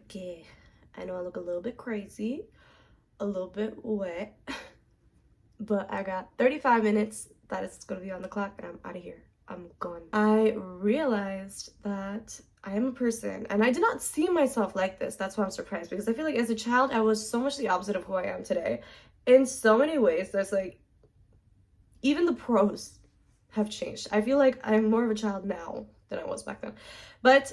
Okay, I know I look a little bit crazy, a little bit wet, but I got 35 minutes that is gonna be on the clock and I'm out of here. I'm gone. I realized that I am a person, and I did not see myself like this. That's why I'm surprised, because I feel like as a child, I was so much the opposite of who I am today. In so many ways, there's like, even the pros have changed. I feel like I'm more of a child now than I was back then. But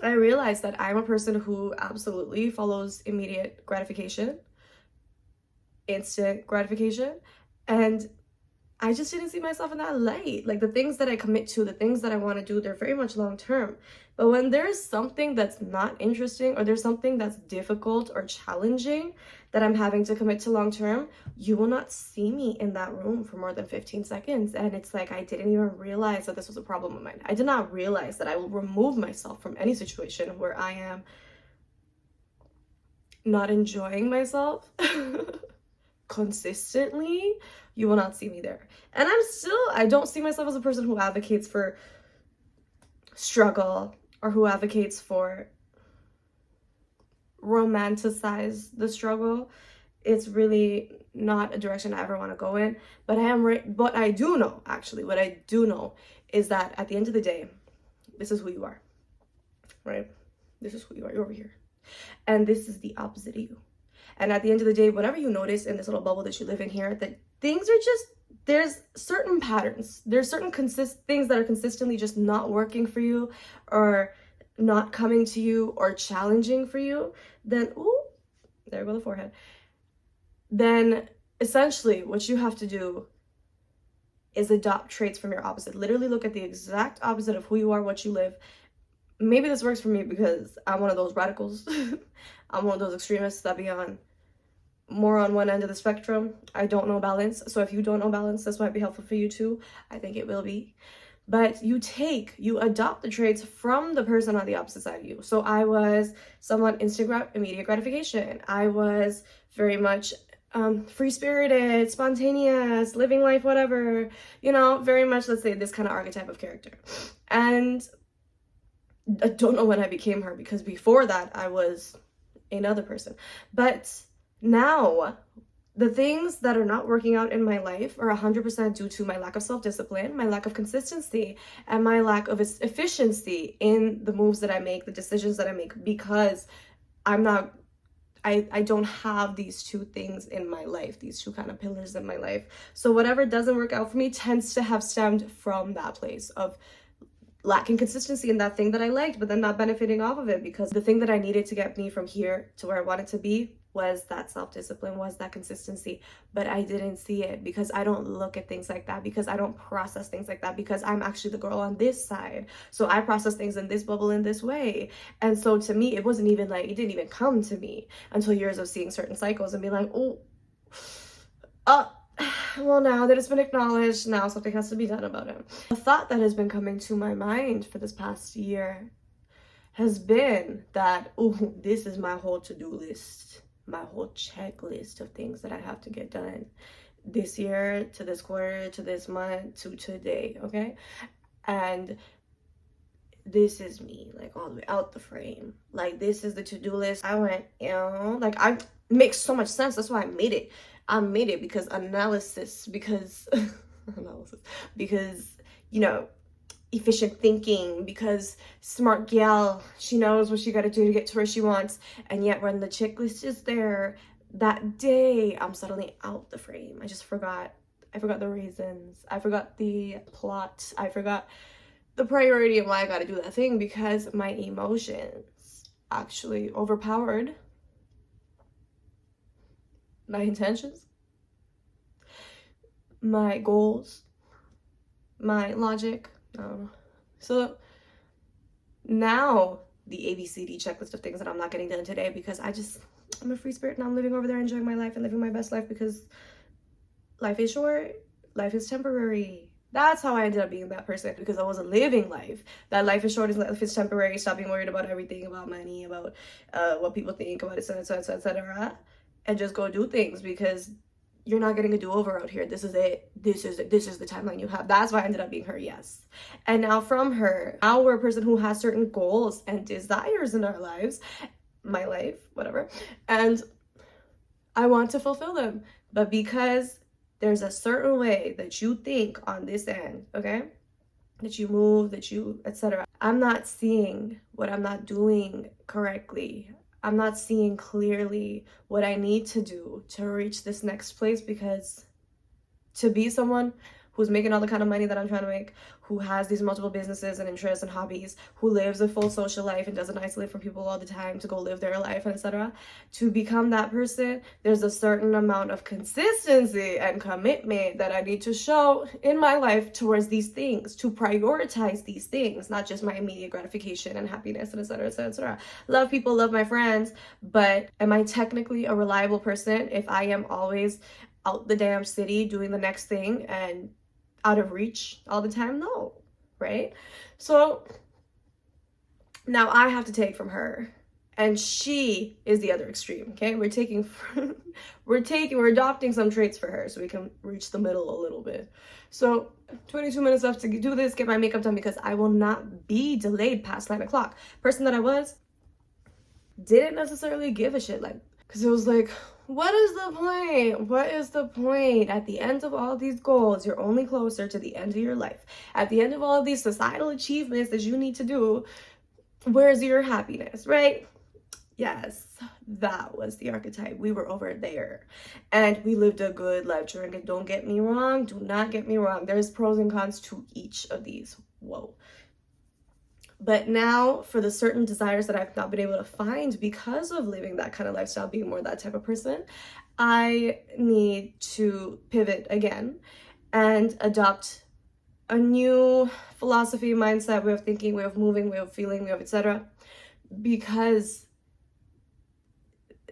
I realized that I'm a person who absolutely follows immediate gratification, instant gratification, and I just didn't see myself in that light. Like the things that I commit to, the things that I want to do, they're very much long term. But when there's something that's not interesting, or there's something that's difficult or challenging that I'm having to commit to long term, you will not see me in that room for more than 15 seconds. And it's like I didn't even realize that this was a problem of mine. I did not realize that I will remove myself from any situation where I am not enjoying myself consistently. You will not see me there. And I don't see myself as a person who advocates for struggle or who advocates for romanticize the struggle. It's really not a direction I ever want to go in. But what I do know is that at the end of the day, this is who you are, right? This is who you are. You're over here. And this is the opposite of you. And at the end of the day, whatever you notice in this little bubble that you live in here, that things are just, there's certain patterns. There's certain things that are consistently just not working for you, or not coming to you, or challenging for you. Then, ooh, there go the forehead. Then essentially what you have to do is adopt traits from your opposite. Literally look at the exact opposite of who you are, what you live. Maybe this works for me because I'm one of those radicals. I'm one of those extremists that be more on one end of the spectrum. I don't know balance. So if you don't know balance, this might be helpful for you too. I think it will be. But you adopt the traits from the person on the opposite side of you. So I was somewhat immediate gratification. I was very much free-spirited, spontaneous, living life, whatever, very much, let's say, this kind of archetype of character. And I don't know when I became her, because before that I was another person. But now the things that are not working out in my life are 100% due to my lack of self-discipline, my lack of consistency, and my lack of efficiency in the moves that I make, the decisions that I make, because I don't have these two things in my life, these two kind of pillars in my life. So whatever doesn't work out for me tends to have stemmed from that place of lacking consistency in that thing that I liked, but then not benefiting off of it, because the thing that I needed to get me from here to where I wanted to be was that self-discipline, was that consistency. But I didn't see it because I don't look at things like that, because I don't process things like that, because I'm actually the girl on this side. So I process things in this bubble in this way. And so to me, it didn't even come to me until years of seeing certain cycles and being like, well, now that it's been acknowledged, now something has to be done about it. A thought that has been coming to my mind for this past year has been that, this is my whole to-do list, my whole checklist of things that I have to get done this year, to this quarter, to this month, to today, okay? And this is me, like all the way out the frame. Like, this is the to-do list. I went, it makes so much sense. That's why I made it. I made it because because efficient thinking, because smart gal, she knows what she got to do to get to where she wants. And yet when the checklist is there, that day I'm suddenly out the frame. I forgot the reasons. I forgot the plot. I forgot the priority of why I got to do that thing, because my emotions actually overpowered my intentions, my goals, my logic. I don't know. So now the ABCD checklist of things that I'm not getting done today, because I'm a free spirit and I'm living over there enjoying my life and living my best life, because life is short, life is temporary. That's how I ended up being that person, because I wasn't living life. That life is short, life is temporary. Stop being worried about everything, about money, about what people think about it, etc. And just go do things, because you're not getting a do-over out here. This is it. This is the timeline you have. That's why I ended up being her, yes. And now from her, now we're a person who has certain goals and desires in our lives. my life, whatever. And I want to fulfill them. But because there's a certain way that you think on this end, okay? That you move, that you, etc. I'm not seeing what I'm not doing correctly. I'm not seeing clearly what I need to do to reach this next place, because to be someone who's making all the kind of money that I'm trying to make, who has these multiple businesses and interests and hobbies, who lives a full social life and doesn't isolate from people all the time to go live their life, and etc. To become that person, there's a certain amount of consistency and commitment that I need to show in my life towards these things, to prioritize these things, not just my immediate gratification and happiness, and etc, etc, etc. Love people, love my friends, but am I technically a reliable person if I am always out the damn city doing the next thing and out of reach all the time? No, right? So now I have to take from her, and she is the other extreme. Okay, we're adopting some traits for her so we can reach the middle a little bit. So 22 minutes left to do this, get my makeup done, because I will not be delayed past 9 o'clock. Person that I was didn't necessarily give a shit, like, because it was like, what is the point? What is the point? At the end of all these goals, you're only closer to the end of your life. At the end of all of these societal achievements that you need to do, where's your happiness, right? Yes, that was the archetype. We were over there and we lived a good life. Don't get me wrong. Do not get me wrong. There's pros and cons to each of these. Whoa. But now, for the certain desires that I've not been able to find because of living that kind of lifestyle, being more that type of person, I need to pivot again and adopt a new philosophy, mindset, way of thinking, way of moving, way of feeling, way of etc. Because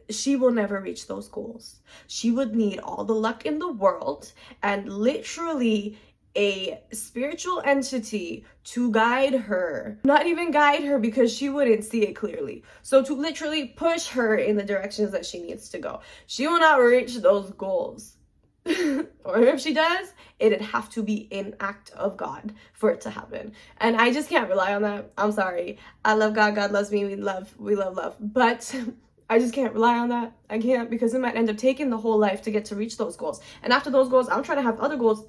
she will never reach those goals. She would need all the luck in the world and literally a spiritual entity to guide her. Not even guide her, because she wouldn't see it clearly. So to literally push her in the directions that she needs to go. She will not reach those goals. Or if she does, it'd have to be an act of God for it to happen. And I just can't rely on that. I'm sorry. I love God. God loves me. We love love. But I just can't rely on that. I can't, because it might end up taking the whole life to get to reach those goals. And after those goals, I'm trying to have other goals.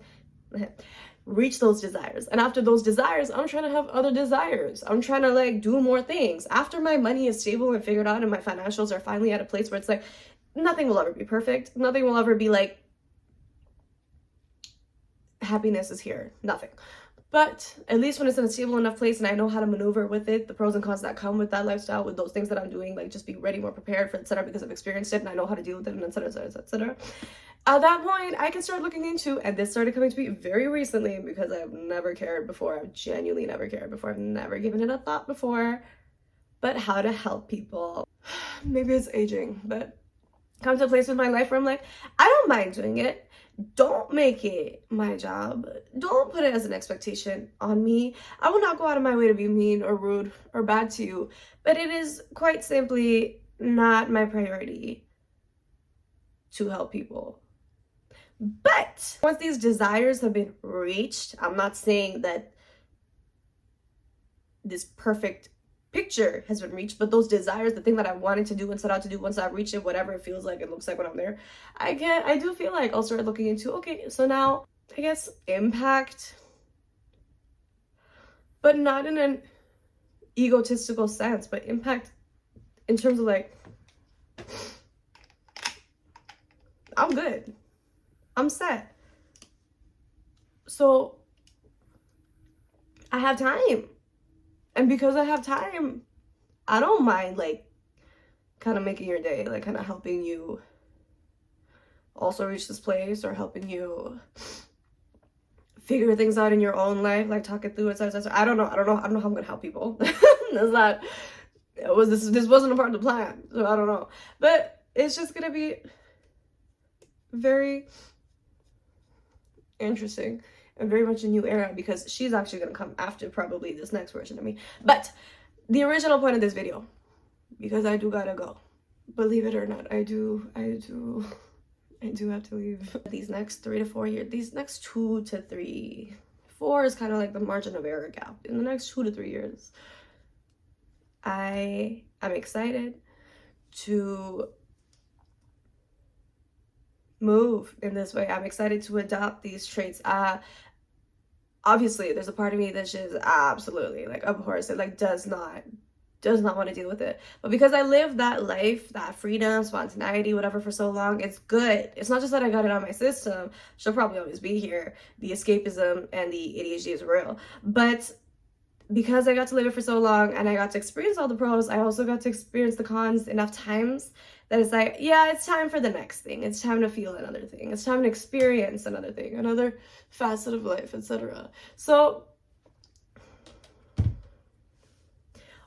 Reach those desires, and after those desires, I'm trying to have other desires. I'm trying to like do more things. After my money is stable and figured out and my financials are finally at a place where it's like, nothing will ever be perfect, nothing will ever be like happiness is here, nothing. But at least when it's in a stable enough place and I know how to maneuver with it, the pros and cons that come with that lifestyle, with those things that I'm doing, like just be ready, more prepared for etc, because I've experienced it and I know how to deal with it, and etc, etc, etc. At that point, I can start looking into, and this started coming to me very recently because I've never cared before. I've genuinely never cared before. I've never given it a thought before. But how to help people. Maybe it's aging, but come to a place in my life where I'm like, I don't mind doing it. Don't make it my job. Don't put it as an expectation on me. I will not go out of my way to be mean or rude or bad to you, but it is quite simply not my priority to help people. But once these desires have been reached, I'm not saying that this perfect picture has been reached, but those desires, the thing that I wanted to do and set out to do, once I've reached it, whatever it feels like, it looks like when I'm there, I do feel like I'll start looking into, okay, so now I guess impact, but not in an egotistical sense, but impact in terms of like, I'm good. I'm set. So I have time. And because I have time, I don't mind like kind of making your day, like kind of helping you also reach this place, or helping you figure things out in your own life, like talk it through, etc. I don't know how I'm gonna help people. This wasn't a part of the plan, so I don't know. But it's just gonna be very interesting and very much a new era, because she's actually going to come after probably this next version of me. But the original point of this video, because I do gotta go, believe it or not, I do have to leave. These next 3 to 4 years, these next 2 to 3, 4 is kind of like the margin of error gap. In the next 2 to 3 years, I am excited to move in this way. I'm excited to adopt these traits. Obviously there's a part of me that's just absolutely like abhors it, like does not want to deal with it. But because I lived that life, that freedom, spontaneity, whatever, for so long, it's good. It's not just that I got it on my system. She'll probably always be here. The escapism and the ADHD is real. But because I got to live it for so long and I got to experience all the pros, I also got to experience the cons enough times that it's like, yeah, it's time for the next thing. It's time to feel another thing. It's time to experience another thing, another facet of life, etc. So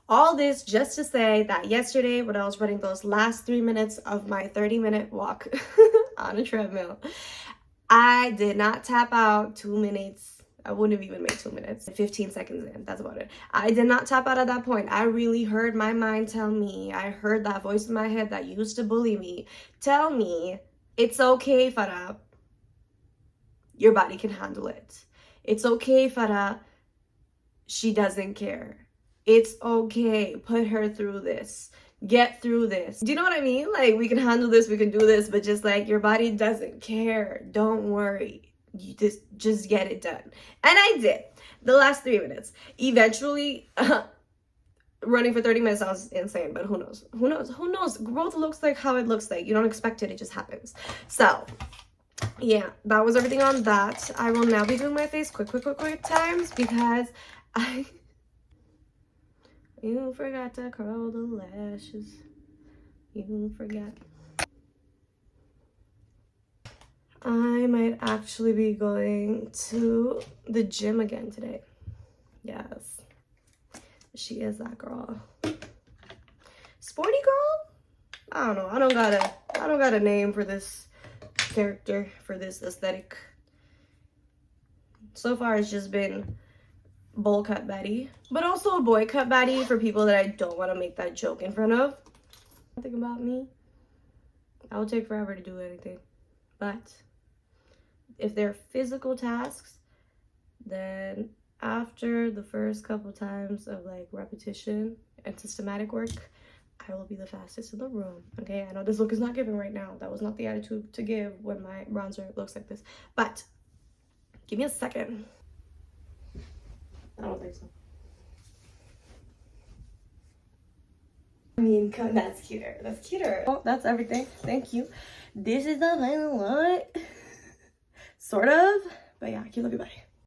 all this just to say that yesterday, when I was running those last 3 minutes of my 30-minute walk on a treadmill, I did not tap out 2 minutes. I wouldn't have even made 2 minutes. 15 seconds in, that's about it. I did not tap out at that point. I really heard my mind tell me, I heard that voice in my head that used to bully me tell me, it's okay, Farah. Your body can handle it. It's okay, Farah. She doesn't care. It's okay. Put her through this. Get through this. Do you know what I mean? Like, we can handle this, we can do this, but just like, your body doesn't care. Don't worry. You just get it done. And I did. The last 3 minutes. Eventually, running for 30 minutes sounds insane, but who knows? Who knows? Who knows? Growth looks like how it looks like. You don't expect it. It just happens. So, yeah, that was everything on that. I will now be doing my face quick times because you forgot to curl the lashes. You forgot. I might actually be going to the gym again today. Yes. She is that girl. Sporty girl? I don't know. I don't got a name for this character, for this aesthetic. So far it's just been bowl cut baddie, but also a boy cut baddie for people that I don't want to make that joke in front of. Think about me. I will take forever to do anything, but if they're physical tasks, then after the first couple times of like repetition and systematic work, I will be the fastest in the room. Okay, I know this look is not giving right now. That was not the attitude to give when my bronzer looks like this, but give me a second. I don't think so. I mean, that's cuter. That's cuter. Oh, that's everything. Thank you. This is the final one. Sort of. But yeah, I love you. Bye.